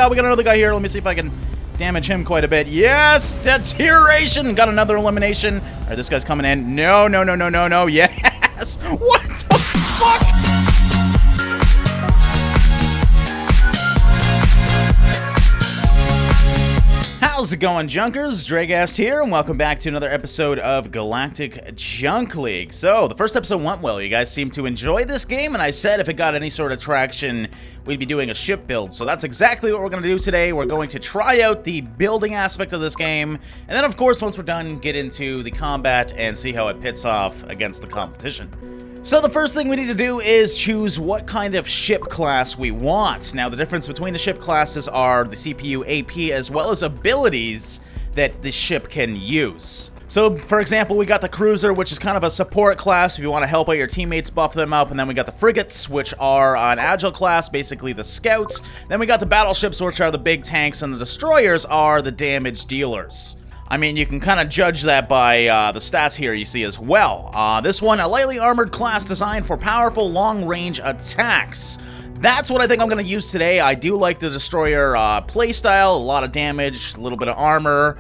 god, we got another guy here. Let me see if I can damage him quite a bit. Yes, deterioration. Got another elimination. All right, this guy's coming in. No, no, no, no, no, no. Yes. What the fuck? How's it going, Junkers? Dragast here, and welcome back to another episode of Galactic Junk League. So, the first episode went well. You guys seem to enjoy this game, and I said if it got any sort of traction, we'd be doing a ship build. So that's exactly what we're going to do today. We're going to try out the building aspect of this game, and then, of course, once we're done, get into the combat and see how it pits off against the competition. So the first thing we need to do is choose what kind of ship class we want. Now, the difference between the ship classes are the CPU, AP, as well as abilities that the ship can use. So, for example, we got the cruiser, which is kind of a support class if you want to help out your teammates, buff them up. And then we got the frigates, which are an agile class, basically the scouts. Then we got the battleships, which are the big tanks, and the destroyers are the damage dealers. I mean, you can kind of judge that by the stats here you see as well. This one, a lightly armored class designed for powerful long-range attacks. That's what I think I'm going to use today. I do like the Destroyer playstyle, a lot of damage, a little bit of armor.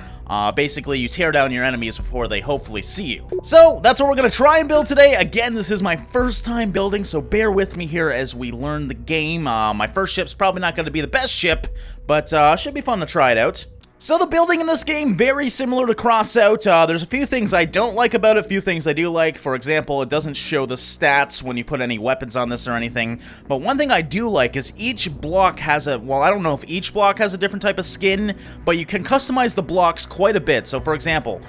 Basically, you tear down your enemies before they hopefully see you. So, that's what we're going to try and build today. Again, this is my first time building, so bear with me here as we learn the game. My first ship's probably not going to be the best ship, but should be fun to try it out. So the building in this game, very similar to Crossout. There's a few things I don't like about it, a few things I do like. For example, it doesn't show the stats when you put any weapons on this or anything. But one thing I do like is each block has a, well, I don't know if each block has a different type of skin, but you can customize the blocks quite a bit. So for example,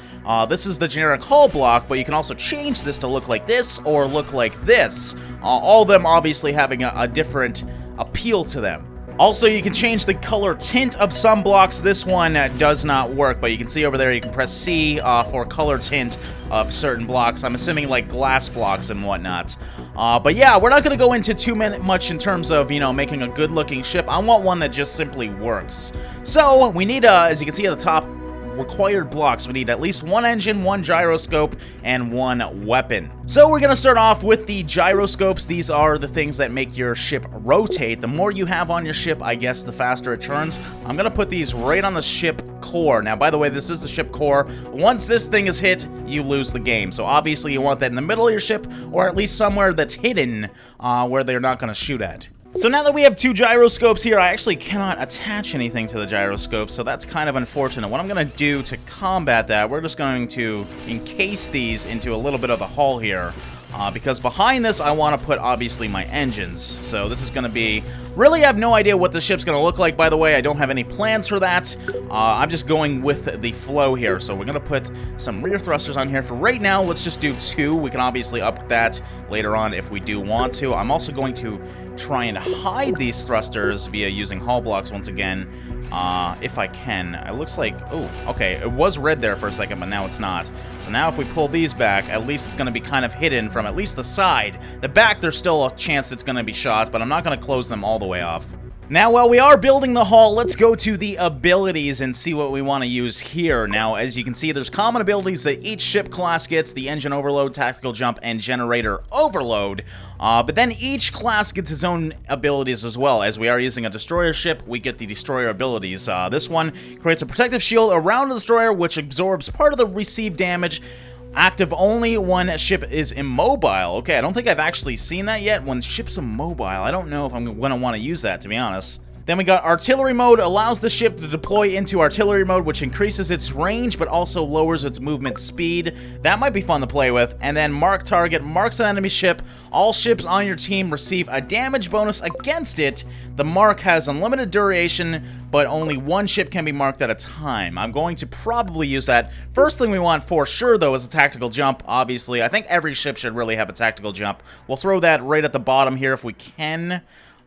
this is the generic hull block, but you can also change this to look like this or look like this. All of them obviously having a different appeal to them. Also, you can change the color tint of some blocks. This one does not work, but you can see over there you can press C for color tint of certain blocks. I'm assuming like glass blocks and whatnot. But yeah, we're not going to go into too much in terms of, you know, making a good-looking ship. I want one that just simply works. So, we need, as you can see at the top, required blocks. We need at least one engine, one gyroscope, and one weapon. So we're going to start off with the gyroscopes. These are the things that make your ship rotate. The more you have on your ship, I guess, the faster it turns. I'm going to put these right on the ship core. Now, by the way, this is the ship core. Once this thing is hit, you lose the game. So obviously you want that in the middle of your ship, or at least somewhere that's hidden where they're not going to shoot at. So now that we have two gyroscopes here, I actually cannot attach anything to the gyroscopes, so that's kind of unfortunate. What I'm going to do to combat that, we're just going to encase these into a little bit of the hull here. Because behind this, I want to put, obviously, my engines. So this is going to be... Really have no idea what the ship's going to look like, by the way. I don't have any plans for that. I'm just going with the flow here. So we're going to put some rear thrusters on here. For right now, let's just do 2. We can obviously up that later on if we do want to. I'm also going to try and hide these thrusters via using hull blocks once again. If I can. It looks like... Oh, okay. It was red there for a second, but now it's not. So now if we pull these back, at least it's going to be kind of hidden from at least the side. The back, there's still a chance it's going to be shot, but I'm not going to close them all the way off. Now, while we are building the hull, let's go to the abilities and see what we want to use here. Now, as you can see, there's common abilities that each ship class gets: the engine overload, tactical jump, and generator overload. But then each class gets its own abilities as well. As we are using a destroyer ship, we get the destroyer abilities. This one creates a protective shield around the destroyer, which absorbs part of the received damage. Active only when a ship is immobile. Okay, I don't think I've actually seen that yet. When ship's immobile, I don't know if I'm going to want to use that, to be honest. Then we got artillery mode, allows the ship to deploy into artillery mode, which increases its range but also lowers its movement speed. That might be fun to play with. And then mark target, marks an enemy ship. All ships on your team receive a damage bonus against it. The mark has unlimited duration, but only one ship can be marked at a time. I'm going to probably use that. First thing we want for sure, though, is a tactical jump, obviously. I think every ship should really have a tactical jump. We'll throw that right at the bottom here if we can.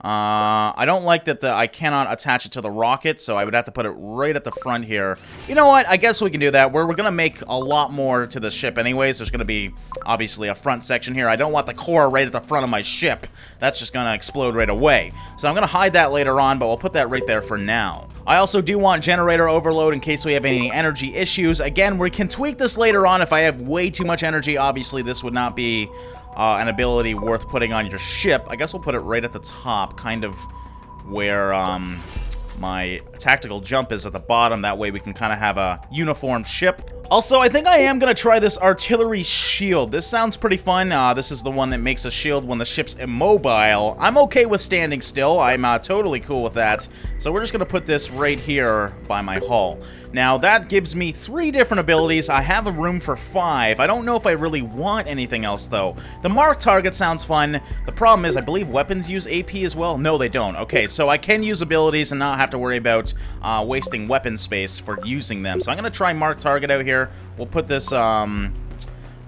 I don't like that I cannot attach it to the rocket, so I would have to put it right at the front here. You know what? I guess we can do that. We're going to make a lot more to the ship anyways. There's going to be, obviously, a front section here. I don't want the core right at the front of my ship. That's just going to explode right away. So I'm going to hide that later on, but we'll put that right there for now. I also do want generator overload in case we have any energy issues. Again, we can tweak this later on if I have way too much energy. Obviously, this would not be an ability worth putting on your ship. I guess we'll put it right at the top, kind of where my tactical jump is at the bottom. That way we can kind of have a uniform ship. Also, I think I am going to try this artillery shield. This sounds pretty fun. This is the one that makes a shield when the ship's immobile. I'm okay with standing still. I'm totally cool with that. So we're just going to put this right here by my hull. Now, that gives me 3 different abilities. I have a room for 5. I don't know if I really want anything else, though. The mark target sounds fun. The problem is, I believe weapons use AP as well. No, they don't. Okay, so I can use abilities and not have to worry about wasting weapon space for using them. So I'm going to try mark target out here. We'll put this, I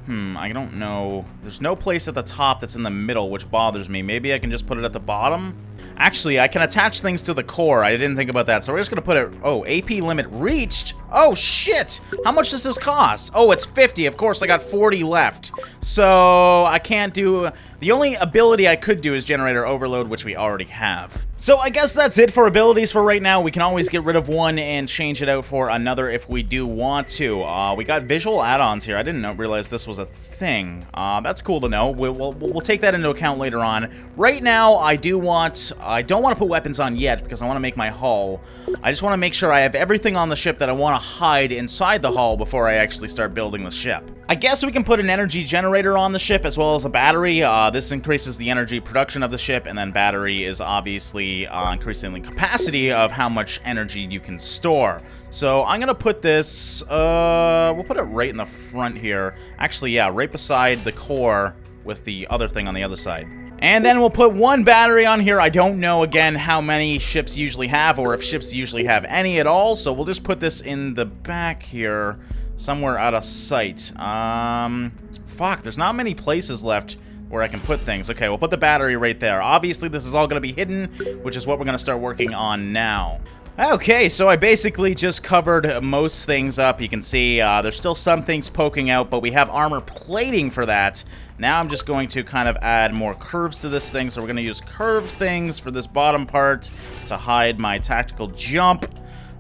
don't know. There's no place at the top that's in the middle, which bothers me. Maybe I can just put it at the bottom? Actually, I can attach things to the core. I didn't think about that, so we're just gonna put it... Oh, AP limit reached? Oh, shit! How much does this cost? Oh, it's 50. Of course, I got 40 left. So, I can't do... The only ability I could do is Generator Overload, which we already have. So, I guess that's it for abilities for right now. We can always get rid of one and change it out for another if we do want to. We got visual add-ons here. I didn't realize this was a thing. That's cool to know. We'll take that into account later on. Right now, I don't want to put weapons on yet because I want to make my hull. I just want to make sure I have everything on the ship that I want to hide inside the hull before I actually start building the ship. I guess we can put an energy generator on the ship as well as a battery. This increases the energy production of the ship, and then battery is obviously increasing the capacity of how much energy you can store. So I'm going to put this, we'll put it right in the front here. Actually, yeah, right beside the core with the other thing on the other side. And then we'll put one battery on here. I don't know, again, how many ships usually have, or if ships usually have any at all. So we'll just put this in the back here, somewhere out of sight. Fuck, there's not many places left where I can put things. Okay, we'll put the battery right there. Obviously, this is all going to be hidden, which is what we're going to start working on now. Okay, so I basically just covered most things up. You can see there's still some things poking out, but we have armor plating for that. Now I'm just going to kind of add more curves to this thing. So we're going to use curves things for this bottom part to hide my tactical jump.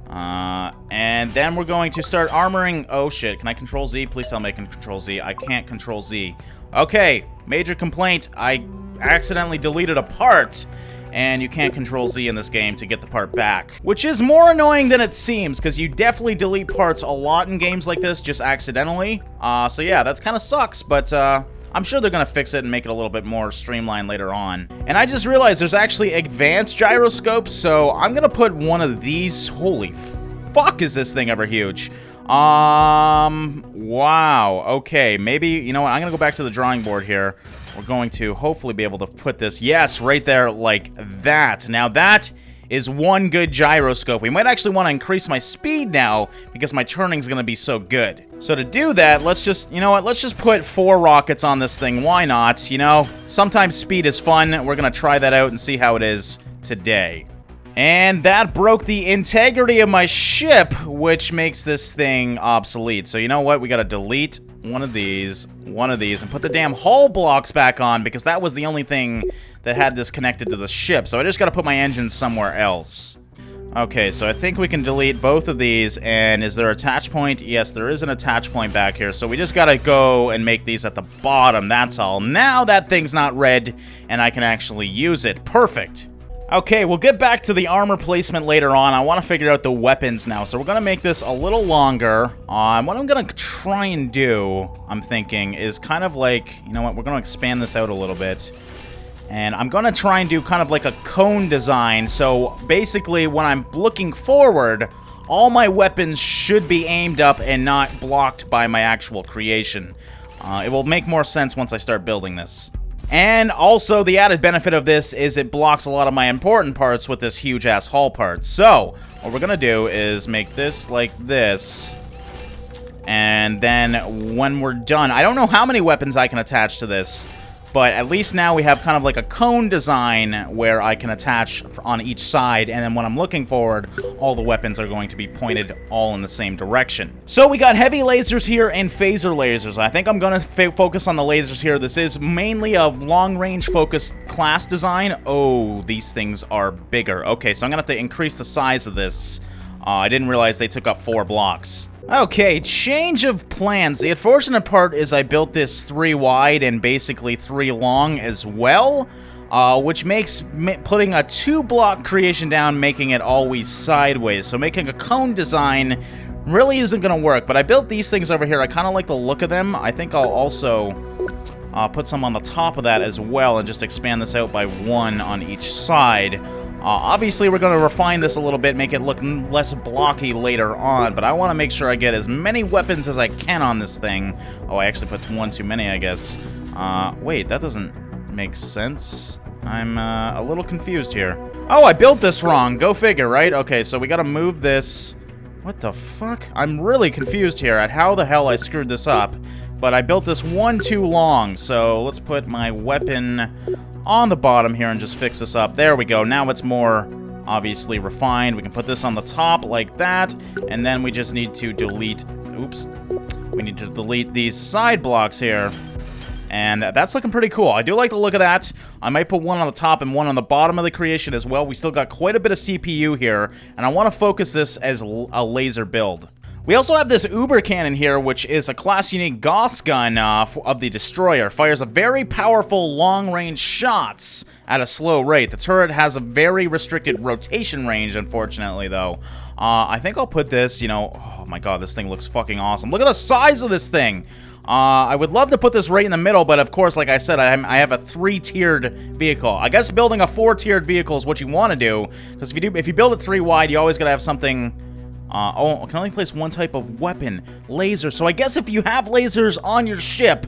And then we're going to start armoring. Oh shit, can I control Z? Please tell me I can control Z. I can't control Z. Okay, major complaint. I accidentally deleted a part. And you can't control Z in this game to get the part back. Which is more annoying than it seems, because you definitely delete parts a lot in games like this, just accidentally. So yeah, that's kind of sucks, but I'm sure they're going to fix it and make it a little bit more streamlined later on. And I just realized there's actually advanced gyroscopes, so I'm going to put one of these. Holy fuck, is this thing ever huge. Wow. Okay, maybe, you know what, I'm going to go back to the drawing board here. We're going to hopefully be able to put this, yes, right there like that. Now that is one good gyroscope. We might actually want to increase my speed now because my turning's going to be so good. So to do that, let's just, you know what, let's just put 4 rockets on this thing. Why not? You know, sometimes speed is fun. We're going to try that out and see how it is today. And that broke the integrity of my ship, which makes this thing obsolete. So you know what? We got to delete one of these, and put the damn hull blocks back on because that was the only thing that had this connected to the ship. So I just got to put my engine somewhere else. Okay, so I think we can delete both of these. And is there an attach point? Yes, there is an attach point back here. So we just got to go and make these at the bottom. That's all. Now that thing's not red, and I can actually use it. Perfect. Okay, we'll get back to the armor placement later on. I want to figure out the weapons now. So we're going to make this a little longer. What I'm going to try and do, I'm thinking, is kind of like, you know what, we're going to expand this out a little bit. And I'm going to try and do kind of like a cone design. So basically, when I'm looking forward, all my weapons should be aimed up and not blocked by my actual creation. It will make more sense once I start building this. And also, the added benefit of this is it blocks a lot of my important parts with this huge-ass hull part. So, what we're going to do is make this like this. And then when we're done, I don't know how many weapons I can attach to this, but at least now we have kind of like a cone design where I can attach on each side, and then when I'm looking forward, all the weapons are going to be pointed all in the same direction. So we got heavy lasers here and phaser lasers. I think I'm going to focus on the lasers here. This is mainly a long-range focused class design. Oh, these things are bigger. Okay, so I'm going to have to increase the size of this. I didn't realize they took up 4 blocks. Okay, change of plans. The unfortunate part is I built this 3 wide and basically 3 long as well. which makes putting a 2-block creation down, making it always sideways. So making a cone design really isn't going to work. But I built these things over here. I kind of like the look of them. I think I'll also put some on the top of that as well and just expand this out by 1 on each side. Obviously, we're going to refine this a little bit, make it look less blocky later on, but I want to make sure I get as many weapons as I can on this thing. Oh, I actually put 1 too many, I guess. Wait, that doesn't make sense. I'm a little confused here. Oh, I built this wrong. Go figure, right? Okay, so we got to move this. What the fuck? I'm really confused here at how the hell I screwed this up, but I built this 1 too long, so let's put my weapon on the bottom here and just fix this up. There we go. Now it's more obviously refined. We can put this on the top like that, and then we just need to delete, oops, we need to delete these side blocks here, and that's looking pretty cool. I do like the look of that. I might put 1 on the top and 1 on the bottom of the creation as well. We still got quite a bit of CPU here, and I want to focus this as a laser build. We also have this Uber Cannon here, which is a class-unique Gauss gun of the Destroyer. Fires a very powerful long-range shots at a slow rate. The turret has a very restricted rotation range, unfortunately, though. I think I'll put this, you know... Oh, my God, this thing looks fucking awesome. Look at the size of this thing! I would love to put this right in the middle, but of course, like I said, I have a 3-tiered vehicle. I guess building a 4-tiered vehicle is what you want to do, because if you build it 3 wide, you always gotta have something... oh, I can only place 1 type of weapon. Laser. So I guess if you have lasers on your ship,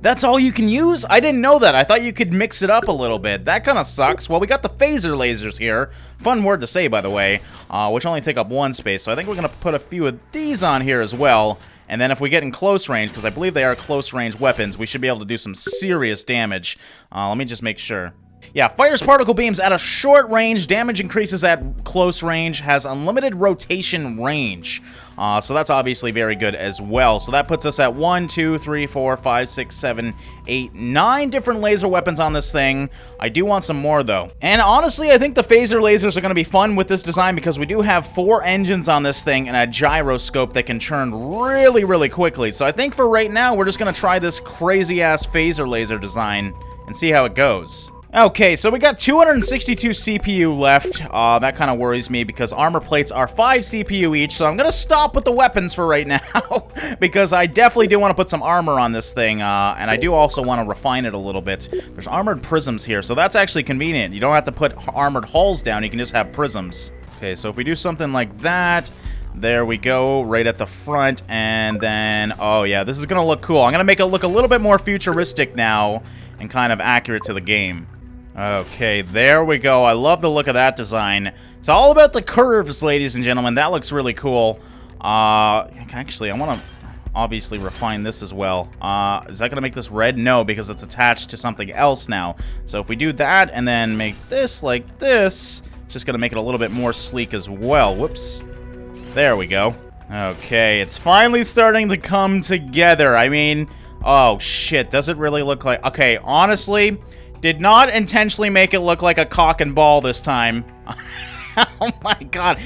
that's all you can use? I didn't know that. I thought you could mix it up a little bit. That kind of sucks. Well, we got the phaser lasers here. Fun word to say, by the way, which only take up 1 space. So I think we're going to put a few of these on here as well. And then if we get in close range, because I believe they are close range weapons, we should be able to do some serious damage. Let me just make sure. Yeah, fires particle beams at a short range, damage increases at close range, has unlimited rotation range. So that's obviously very good as well. So that puts us at 1, 2, 3, 4, 5, 6, 7, 8, 9 different laser weapons on this thing. I do want some more, though. And honestly, I think the phaser lasers are going to be fun with this design because we do have 4 engines on this thing and a gyroscope that can turn really, really quickly. So I think for right now, we're just going to try this crazy-ass phaser laser design and see how it goes. Okay, so we got 262 CPU left. That kind of worries me because armor plates are 5 CPU each, so I'm going to stop with the weapons for right now because I definitely do want to put some armor on this thing, and I do also want to refine it a little bit. There's armored prisms here, so that's actually convenient. You don't have to put armored hulls down, you can just have prisms. Okay, so if we do something like that, there we go, right at the front, and then, oh yeah, this is going to look cool. I'm going to make it look a little bit more futuristic now and kind of accurate to the game. Okay, there we go. I love the look of that design. It's all about the curves, ladies and gentlemen. That looks really cool. Actually, I want to obviously refine this as well. Is that going to make this red? No, because it's attached to something else now. So if we do that and then make this like this, it's just going to make it a little bit more sleek as well. Whoops. There we go. Okay, it's finally starting to come together. I mean, oh shit, does it really look like... Okay, honestly... Did not intentionally make it look like a cock and ball this time. Oh my god.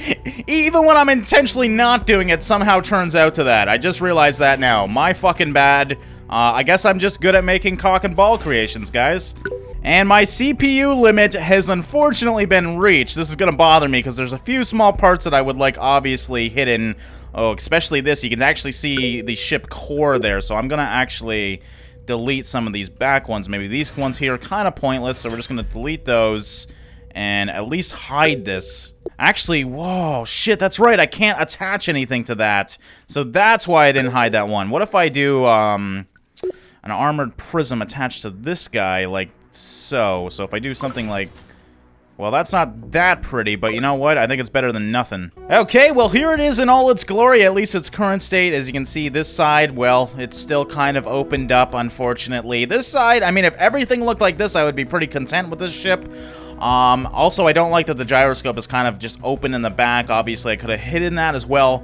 Even when I'm intentionally not doing it, somehow turns out to that. I just realized that now. My fucking bad. I guess I'm just good at making cock and ball creations, guys. And my CPU limit has unfortunately been reached. This is gonna bother me because there's a few small parts that I would like obviously hidden. Oh, especially this. You can actually see the ship core there, so I'm gonna actually... delete some of these back ones. Maybe these ones here are kind of pointless, so we're just going to delete those and at least hide this. Actually, whoa, shit, that's right. I can't attach anything to that. So that's why I didn't hide that one. What if I do an armored prism attached to this guy like so? So if I do something like... Well, that's not that pretty, but you know what? I think it's better than nothing. Okay, well, here it is in all its glory, at least its current state. As you can see, this side, well, it's still kind of opened up, unfortunately. This side, I mean, if everything looked like this, I would be pretty content with this ship. Also, I don't like that the gyroscope is kind of just open in the back. Obviously, I could have hidden that as well.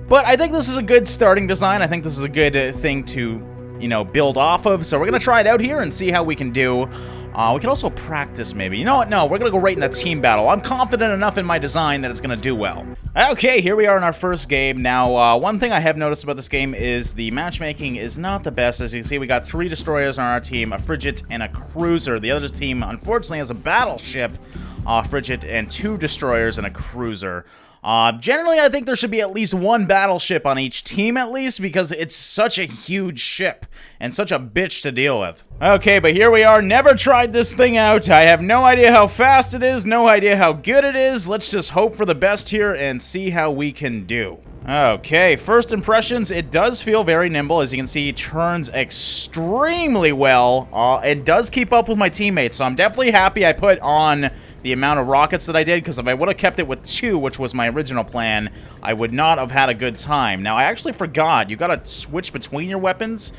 But I think this is a good starting design. I think this is a good thing to, you know, build off of. So we're going to try it out here and see how we can do. We could also practice, maybe. You know what? No, we're gonna go right in the team battle. I'm confident enough in my design that it's gonna do well. Okay, here we are in our first game. Now, one thing I have noticed about this game is the matchmaking is not the best. As you can see, we got 3 destroyers on our team, a frigate and a cruiser. The other team, unfortunately, has a battleship, frigate, and 2 destroyers and a cruiser. Generally, I think there should be at least 1 battleship on each team at least, because it's such a huge ship and such a bitch to deal with. Okay, but here we are. Never tried this thing out. I have no idea how fast it is, no idea how good it is. Let's just hope for the best here and see how we can do. Okay, first impressions, it does feel very nimble. As you can see, it turns extremely well. It does keep up with my teammates, so I'm definitely happy I put on the amount of rockets that I did, because if I would have kept it with 2, which was my original plan, I would not have had a good time. Now, I actually forgot. You gotta switch between your weapons,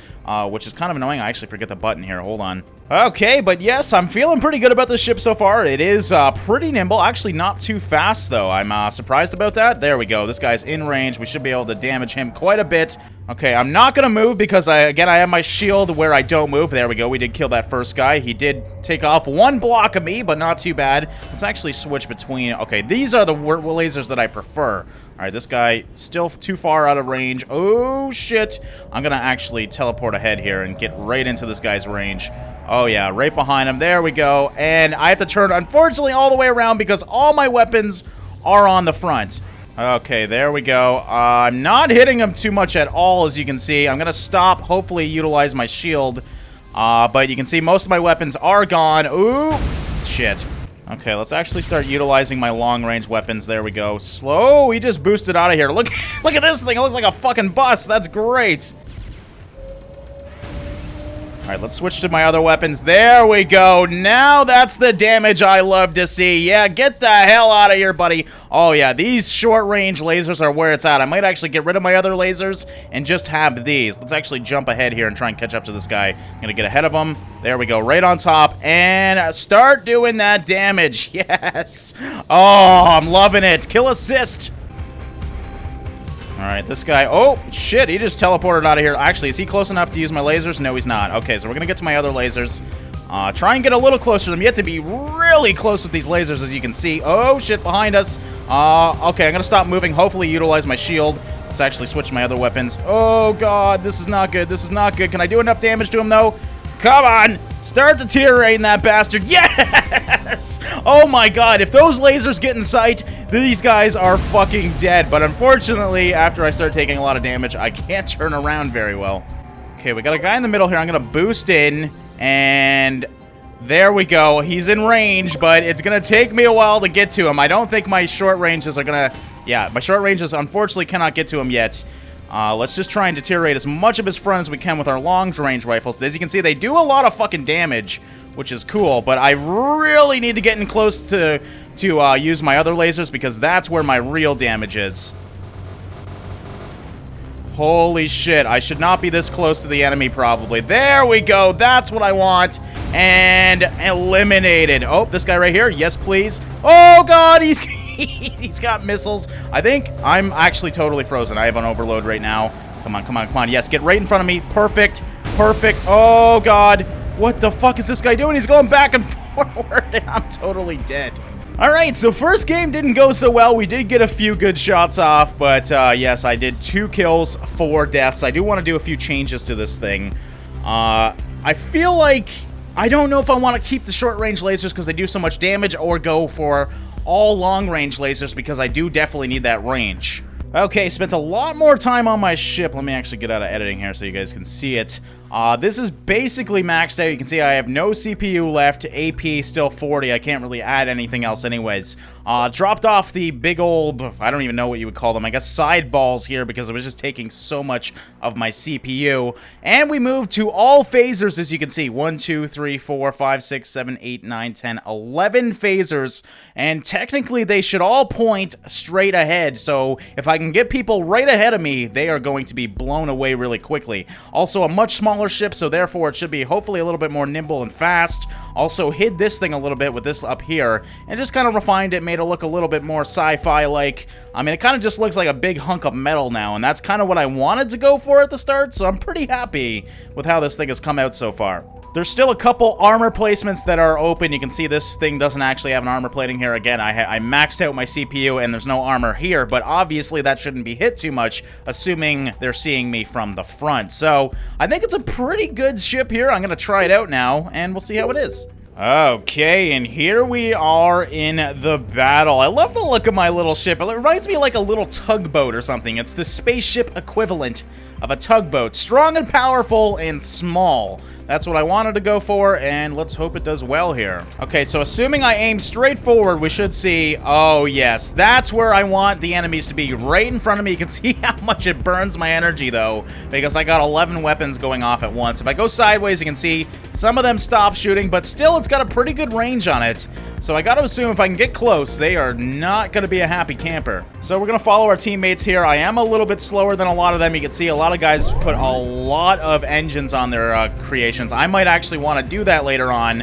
which is kind of annoying. I actually forget the button here. Hold on. Okay, but yes, I'm feeling pretty good about this ship so far. It is pretty nimble. Actually, not too fast, though. I'm surprised about that. There we go. This guy's in range. We should be able to damage him quite a bit. Okay, I'm not gonna move because, again, I have my shield where I don't move. There we go. We did kill that first guy. He did take off 1 block of me, but not too bad. Let's actually switch between... Okay, these are the lasers that I prefer. All right, this guy still too far out of range. Oh, shit. I'm gonna actually teleport ahead here and get right into this guy's range. Oh, yeah, right behind him. There we go. And I have to turn, unfortunately, all the way around because all my weapons are on the front. Okay, there we go. I'm not hitting him too much at all, as you can see. I'm going to stop, hopefully utilize my shield. But you can see most of my weapons are gone. Ooh, shit. Okay, let's actually start utilizing my long-range weapons. There we go. Slow, he just boosted out of here. Look at this thing. It looks like a fucking bus. That's great. All right, let's switch to my other weapons. There we go. Now that's the damage I love to see. Yeah, get the hell out of here, buddy. Oh, yeah, these short-range lasers are where it's at. I might actually get rid of my other lasers and just have these. Let's actually jump ahead here and try and catch up to this guy. I'm going to get ahead of him. There we go, right on top. And start doing that damage. Yes. Oh, I'm loving it. Kill assist. All right, this guy, oh, shit, he just teleported out of here. Actually, is he close enough to use my lasers? No, he's not. Okay, so we're going to get to my other lasers. Try and get a little closer to them. You have to be really close with these lasers, as you can see. Oh, shit, behind us. Okay, I'm going to stop moving, hopefully utilize my shield. Let's actually switch my other weapons. Oh, God, this is not good. This is not good. Can I do enough damage to him, though? Come on. Start deteriorating that bastard. Yes! Oh my god, if those lasers get in sight, these guys are fucking dead. But unfortunately, after I start taking a lot of damage, I can't turn around very well. Okay, we got a guy in the middle here. I'm going to boost in, and there we go. He's in range, but it's going to take me a while to get to him. I don't think my short ranges are going to... Yeah, my short ranges unfortunately cannot get to him yet. Let's just try and deteriorate as much of his front as we can with our long-range rifles. As you can see, they do a lot of fucking damage, which is cool, but I really need to get in close to use my other lasers because that's where my real damage is. Holy shit, I should not be this close to the enemy, probably. There we go, that's what I want. And eliminated. Oh, this guy right here, yes please. Oh god, he's got missiles. I think I'm actually totally frozen. I have an overload right now. Come on, come on, come on. Yes, get right in front of me. Perfect, perfect. Oh god, what the fuck is this guy doing? He's going back and forward, and I'm totally dead. Alright, so first game didn't go so well. We did get a few good shots off, but yes, I did 2 kills, 4 deaths. I do want to do a few changes to this thing. I feel like I don't know if I want to keep the short-range lasers because they do so much damage, or go for all long-range lasers because I do definitely need that range. Okay, spent a lot more time on my ship. Let me actually get out of editing here so you guys can see it. This is basically maxed out. You can see I have no CPU left. AP still 40. I can't really add anything else anyways. Dropped off the big old, I don't even know what you would call them, I guess side balls here because it was just taking so much of my CPU. And we moved to all phasers, as you can see. 1, 2, 3, 4, 5, 6, 7, 8, 9, 10, 11 phasers. And technically they should all point straight ahead. So if I can get people right ahead of me, they are going to be blown away really quickly. Also a much smaller ship, so therefore it should be hopefully a little bit more nimble and fast. Also hid this thing a little bit with this up here and just kind of refined it, made it look a little bit more sci-fi like. I mean, it kind of just looks like a big hunk of metal now, and that's kind of what I wanted to go for at the start, so I'm pretty happy with how this thing has come out so far. There's still a couple armor placements that are open. You can see this thing doesn't actually have an armor plating here. Again, I maxed out my CPU and there's no armor here, but obviously that shouldn't be hit too much, assuming they're seeing me from the front. So I think it's a pretty good ship here. I'm gonna try it out now and we'll see how it is. Okay, and here we are in the battle. I love the look of my little ship. It reminds me of like a little tugboat or something. It's the spaceship equivalent of a tugboat. Strong and powerful and small. That's what I wanted to go for, and let's hope it does well here. Okay, so assuming I aim straight forward, we should see... Oh, yes. That's where I want the enemies to be, right in front of me. You can see how much it burns my energy, though, because I got 11 weapons going off at once. If I go sideways, you can see some of them stop shooting, but still, it's got a pretty good range on it. So I gotta assume if I can get close, they are not gonna be a happy camper. So we're gonna follow our teammates here. I am a little bit slower than a lot of them. You can see a lot of guys put a lot of engines on their creations. I might actually want to do that later on.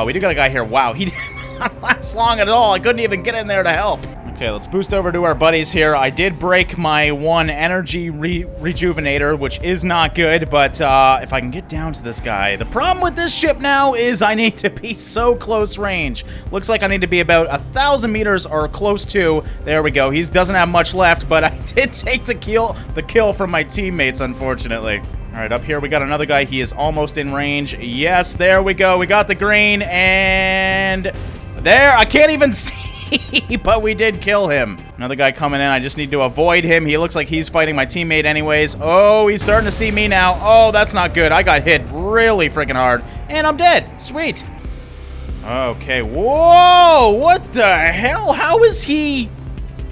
We do got a guy here. Wow, he did not last long at all. I couldn't even get in there to help. Okay, let's boost over to our buddies here. I did break my one energy rejuvenator, which is not good, but if I can get down to this guy. The problem with this ship now is I need to be so close range. Looks like I need to be about 1,000 meters or close to. There we go. He doesn't have much left, but I did take the kill from my teammates, unfortunately. All right, up here we got another guy. He is almost in range. Yes, there we go. We got the green, and there, I can't even see. But we did kill him. Another guy coming in. I just need to avoid him. He looks like he's fighting my teammate anyways. Oh, he's starting to see me now. Oh, that's not good. I got hit really freaking hard. And I'm dead. Sweet. Okay. Whoa. What the hell? How is he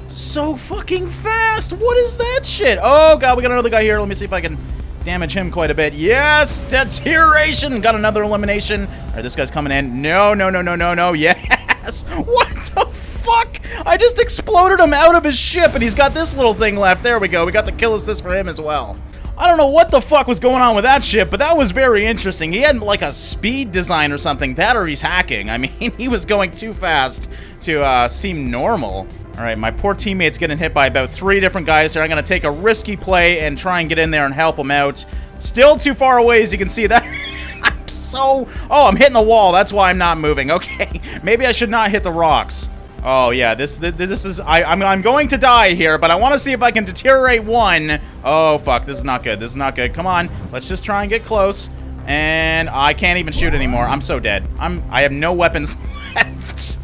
so fucking fast? What is that shit? Oh, God. We got another guy here. Let me see if I can damage him quite a bit. Yes. Deterioration. Got another elimination. All right, this guy's coming in. No, no, no, no, no, no. Yes. What the fuck? I just exploded him out of his ship, and he's got this little thing left. There we go. We got the kill assist for him as well. I don't know what the fuck was going on with that ship, but that was very interesting. He had like a speed design or something. That or he's hacking. I mean, he was going too fast to seem normal. All right, my poor teammate's getting hit by about 3 different guys here. I'm going to take a risky play and try and get in there and help him out. Still too far away, as you can see. That Oh, I'm hitting the wall. That's why I'm not moving. Okay, maybe I should not hit the rocks. Oh, yeah, this is... I'm going to die here, but I want to see if I can deteriorate one. Oh, fuck, this is not good. This is not good. Come on, let's just try and get close. And I can't even shoot anymore. I'm so dead. I have no weapons left.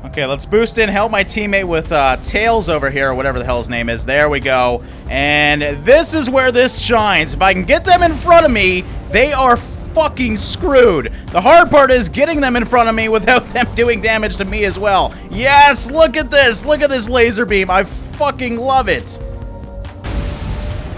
Okay, let's boost in, help my teammate with Tails over here, or whatever the hell his name is. There we go. And this is where this shines. If I can get them in front of me, they are fucking screwed. The hard part is getting them in front of me without them doing damage to me as well. Yes, look at this. Look at this laser beam. I fucking love it.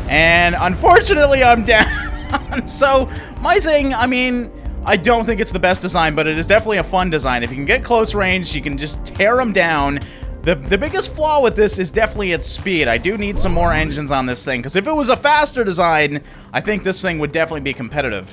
And unfortunately, I'm down. So my thing, I mean, I don't think it's the best design, but it is definitely a fun design. If you can get close range, you can just tear them down. The biggest flaw with this is definitely its speed. I do need some more engines on this thing, because if it was a faster design, I think this thing would definitely be competitive.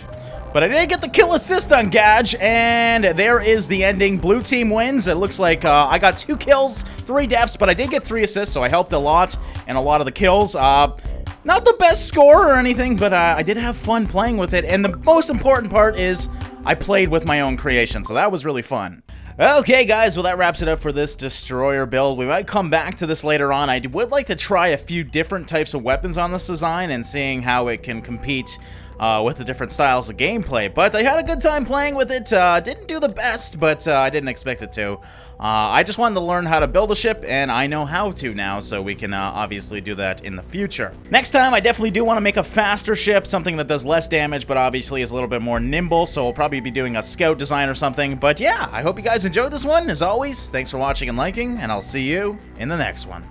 But I did get the kill assist on Gage, and there is the ending. Blue team wins. It looks like I got 2 kills, 3 deaths, but I did get 3 assists, so I helped a lot in a lot of the kills. Not the best score or anything, but I did have fun playing with it, and the most important part is I played with my own creation, so that was really fun. Okay, guys, well, that wraps it up for this destroyer build. We might come back to this later on. I would like to try a few different types of weapons on this design and seeing how it can compete with the different styles of gameplay, but I had a good time playing with it. Didn't do the best, but I didn't expect it to. I just wanted to learn how to build a ship, and I know how to now, so we can obviously do that in the future. Next time, I definitely do want to make a faster ship, something that does less damage, but obviously is a little bit more nimble, so we'll probably be doing a scout design or something. But yeah, I hope you guys enjoyed this one. As always, thanks for watching and liking, and I'll see you in the next one.